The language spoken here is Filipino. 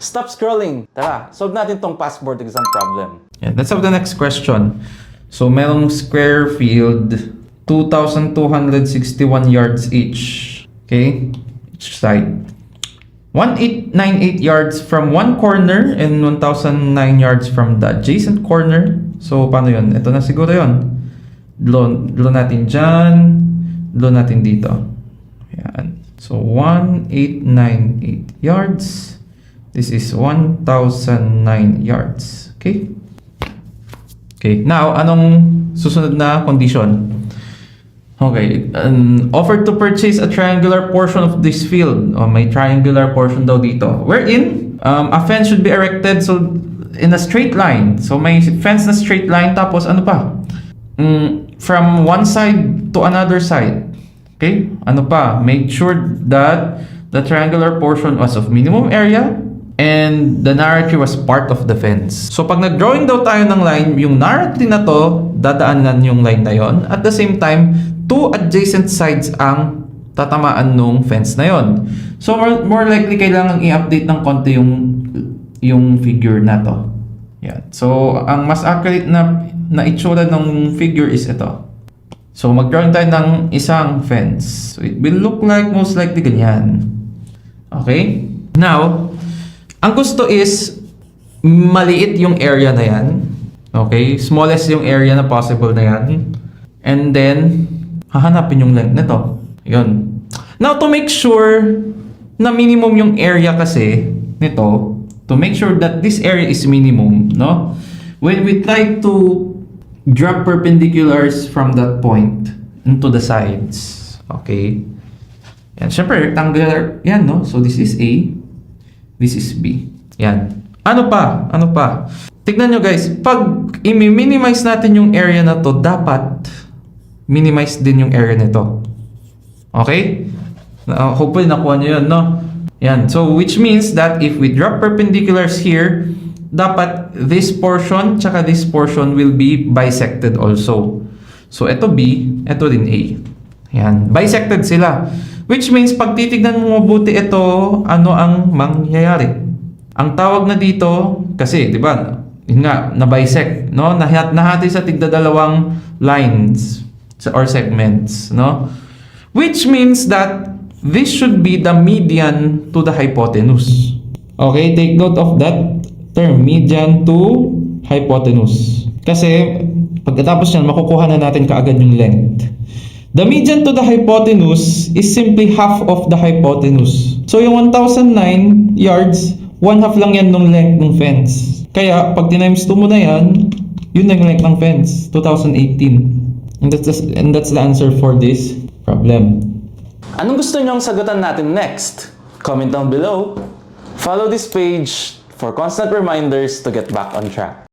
Stop scrolling. Tara, solve natin tong passport exam problem. Yeah, let's have the next question. So, merong square field, 2,261 yards each. Okay? Each side. 1,898 yards from one corner and 1,009 yards from the adjacent corner. So, paano yun? Ito na siguro yun. Draw natin dyan. Draw natin dito. Ayan. So, 1,898 yards. This is 1,009 yards. Okay? Okay. Now, anong susunod na condition? Okay, offered to purchase a triangular portion of this field. May triangular portion daw dito. Wherein, a fence should be erected so in a straight line. So may fence na straight line tapos ano pa? From one side to another side. Okay? Ano pa? Make sure that the triangular portion was of minimum area and the narrowly was part of the fence. So pag nag-drawing daw tayo ng line, yung narrowly na to, dadaanan yung line na yon. At the same time, two adjacent sides ang tatamaan nung fence na yon. So more likely kailangan i-update ng konti yung figure na to. Yan. So ang mas accurate na itsura ng figure is ito. So mag-drawing tayo ng isang fence. So it will look like most likely ganyan. Okay? Now, ang gusto is maliit yung area na yan. Okay? Smallest yung area na possible na yan. And then hahanapin yung length nito. Yun. Now, to make sure na minimum yung area kasi nito, to make sure that this area is minimum, no? When we try to drop perpendiculars from that point into the sides, okay? Yan. Siyempre, rectangular yan, no? So, this is A. This is B. Yan. Ano pa? Ano pa? Tignan nyo guys, pag i-minimize natin yung area na to, dapat minimize din yung area nito. Okay? Hopefully nakuha nyo yun, no? Yan. So, which means that if we drop perpendiculars here, dapat this portion tsaka this portion will be bisected also. So, ito B, ito din A. Yan. Bisected sila. Which means, pag titignan mo mabuti ito, ano ang mangyayari? Ang tawag na dito, kasi, di ba, yun nga, na-bisect, no? Nahati sa tigdadalawang lines or segments, no? Which means that this should be the median to the hypotenuse. Okay, take note of that term, median to hypotenuse. Kasi pagkatapos yan, makukuha na natin kaagad yung length. The median to the hypotenuse is simply half of the hypotenuse. So yung 1,009 yards, 1/2 lang yan ng length ng fence. Kaya pag times 2 mo na yan, yun na yung length ng fence, 2018. And that's the answer for this problem. Anong gusto nyong sagutan natin next? Comment down below. Follow this page for constant reminders to get back on track.